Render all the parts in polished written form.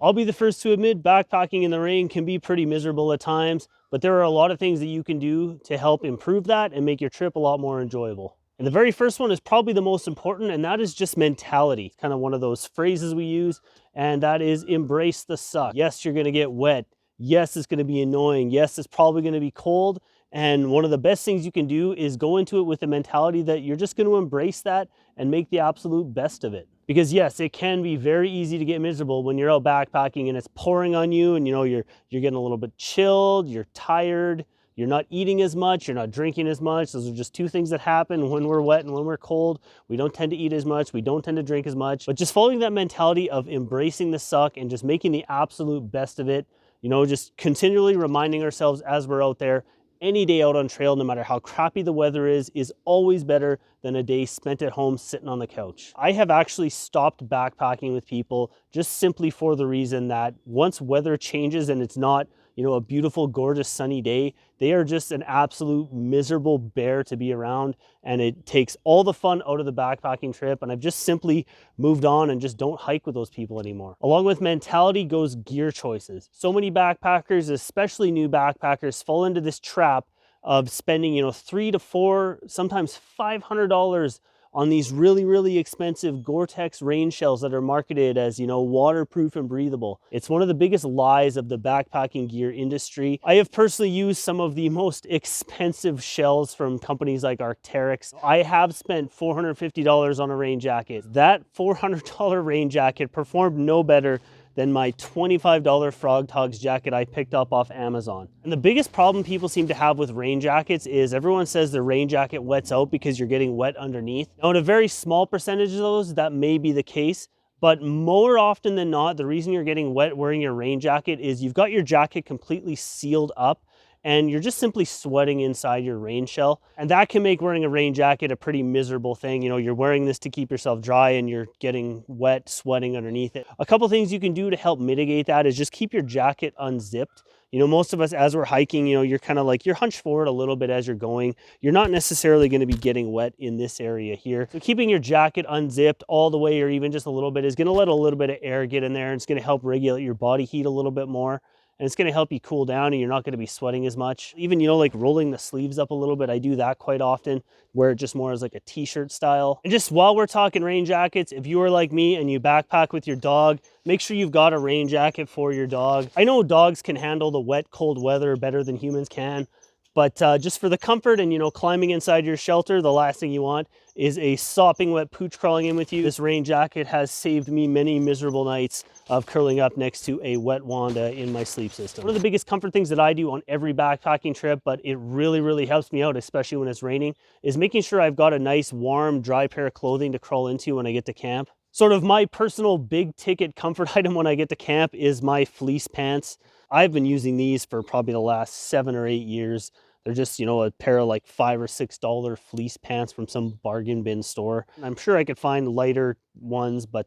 I'll be the first to admit backpacking in the rain can be pretty miserable at times, but there are a lot of things that you can do to help improve that and make your trip a lot more enjoyable. And the very first one is probably the most important, and that is just mentality. It's kind of one of those phrases we use, and that is embrace the suck. Yes, you're gonna get wet. Yes, it's gonna be annoying. Yes, it's probably gonna be cold. And one of the best things you can do is go into it with the mentality that you're just gonna embrace that and make the absolute best of it. Because yes, it can be very easy to get miserable when you're out backpacking and it's pouring on you and you're getting a little bit chilled, you're tired, you're not eating as much, you're not drinking as much. Those are just two things that happen when we're wet and when we're cold. We don't tend to eat as much, we don't tend to drink as much. But just following that mentality of embracing the suck and just making the absolute best of it, just continually reminding ourselves as we're out there, any day out on trail, no matter how crappy the weather is always better than a day spent at home sitting on the couch. I have actually stopped backpacking with people just simply for the reason that once weather changes and it's not, a beautiful, gorgeous, sunny day, they are just an absolute miserable bear to be around, and it takes all the fun out of the backpacking trip, and I've just simply moved on and just don't hike with those people anymore. Along with mentality goes gear choices. So many backpackers, especially new backpackers, fall into this trap of spending, $300 to $400, sometimes $500 on these really, really expensive Gore-Tex rain shells that are marketed as, waterproof and breathable. It's one of the biggest lies of the backpacking gear industry. I have personally used some of the most expensive shells from companies like Arc'teryx. I have spent $450 on a rain jacket. That $400 rain jacket performed no better than my $25 Frog Togs jacket I picked up off Amazon. And the biggest problem people seem to have with rain jackets is everyone says the rain jacket wets out because you're getting wet underneath. Now, in a very small percentage of those, that may be the case, but more often than not, the reason you're getting wet wearing your rain jacket is you've got your jacket completely sealed up and you're just simply sweating inside your rain shell. And that can make wearing a rain jacket a pretty miserable thing. You're wearing this to keep yourself dry and you're getting wet, sweating underneath it. A couple things you can do to help mitigate that is just keep your jacket unzipped. Most of us, as we're hiking, you're kind of like, you're hunched forward a little bit as you're going. You're not necessarily going to be getting wet in this area here. So keeping your jacket unzipped all the way or even just a little bit is going to let a little bit of air get in there. And it's going to help regulate your body heat a little bit more. And it's going to help you cool down and you're not going to be sweating as much. Even, like rolling the sleeves up a little bit. I do that quite often, wear it just more as like a t-shirt style. And just while we're talking rain jackets, if you are like me and you backpack with your dog, make sure you've got a rain jacket for your dog. I know dogs can handle the wet, cold weather better than humans can. But just for the comfort and, climbing inside your shelter, the last thing you want is a sopping wet pooch crawling in with you. This rain jacket has saved me many miserable nights of curling up next to a wet Wanda in my sleep system. One of the biggest comfort things that I do on every backpacking trip, but it really, really helps me out, especially when it's raining, is making sure I've got a nice, warm, dry pair of clothing to crawl into when I get to camp. Sort of my personal big ticket comfort item when I get to camp is my fleece pants. I've been using these for probably the last 7 or 8 years. They're just, a pair of like $5 or $6 fleece pants from some bargain bin store. I'm sure I could find lighter ones, but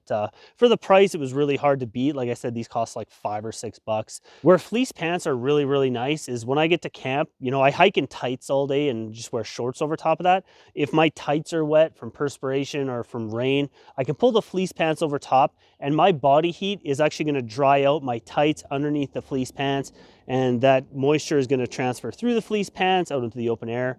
for the price, it was really hard to beat. Like I said, these cost like $5 or $6. Where fleece pants are really, really nice is when I get to camp, I hike in tights all day and just wear shorts over top of that. If my tights are wet from perspiration or from rain, I can pull the fleece pants over top and my body heat is actually going to dry out my tights underneath the fleece pants. And that moisture is going to transfer through the fleece pants out into the open air.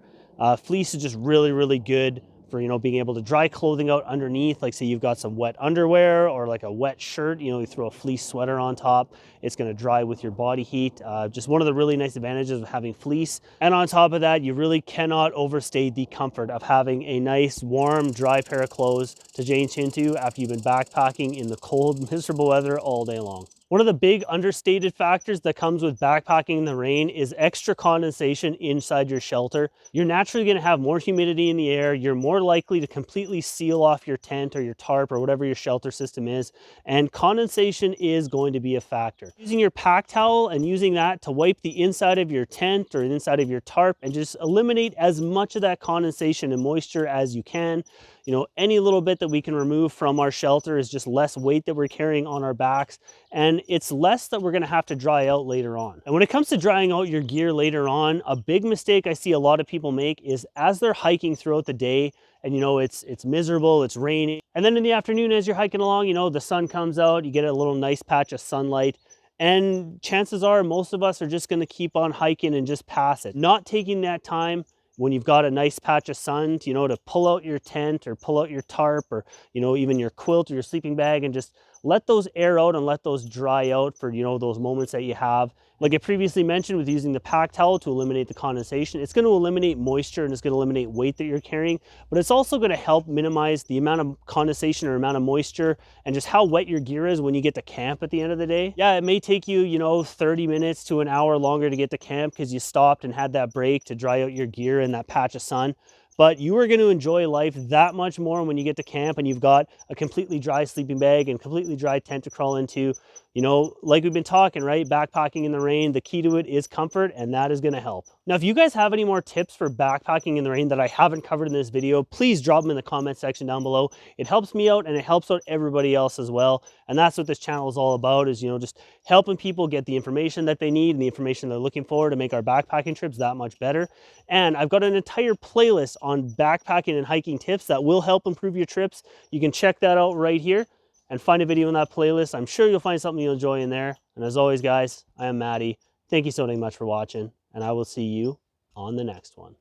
Fleece is just really, really good for, being able to dry clothing out underneath. Like say you've got some wet underwear or like a wet shirt, you throw a fleece sweater on top, it's going to dry with your body heat. Just one of the really nice advantages of having fleece. And on top of that, you really cannot overstate the comfort of having a nice, warm, dry pair of clothes to change into after you've been backpacking in the cold, miserable weather all day long. One of the big understated factors that comes with backpacking in the rain is extra condensation inside your shelter. You're naturally going to have more humidity in the air. You're more likely to completely seal off your tent or your tarp or whatever your shelter system is. And condensation is going to be a factor. Using your pack towel and using that to wipe the inside of your tent or inside of your tarp and just eliminate as much of that condensation and moisture as you can. You know, any little bit that we can remove from our shelter is just less weight that we're carrying on our backs, and it's less that we're going to have to dry out later on. And when it comes to drying out your gear later on, a big mistake I see a lot of people make is as they're hiking throughout the day, and you know, it's miserable, it's raining, and then in the afternoon as you're hiking along, you know, the sun comes out, you get a little nice patch of sunlight, and chances are most of us are just going to keep on hiking and just pass it, not taking that time when you've got a nice patch of sun to, you know, to pull out your tent or pull out your tarp, or, you know, even your quilt or your sleeping bag, and just let those air out and let those dry out for, you know, those moments that you have. Like I previously mentioned, with using the pack towel to eliminate the condensation, it's going to eliminate moisture and it's going to eliminate weight that you're carrying, but it's also going to help minimize the amount of condensation or amount of moisture and just how wet your gear is when you get to camp at the end of the day. Yeah, it may take you, you know, 30 minutes to an hour longer to get to camp because you stopped and had that break to dry out your gear in that patch of sun. But you are going to enjoy life that much more when you get to camp and you've got a completely dry sleeping bag and completely dry tent to crawl into. You know, like we've been talking, right? Backpacking in the rain, the key to it is comfort, and that is going to help. Now, if you guys have any more tips for backpacking in the rain that I haven't covered in this video, please drop them in the comment section down below. It helps me out and it helps out everybody else as well. And that's what this channel is all about, is, you know, just helping people get the information that they need and the information they're looking for to make our backpacking trips that much better. And I've got an entire playlist on backpacking and hiking tips that will help improve your trips. You can check that out right here and find a video in that playlist. I'm sure you'll find something you'll enjoy in there. And as always, guys, I am Matty. Thank you so much for watching, and I will see you on the next one.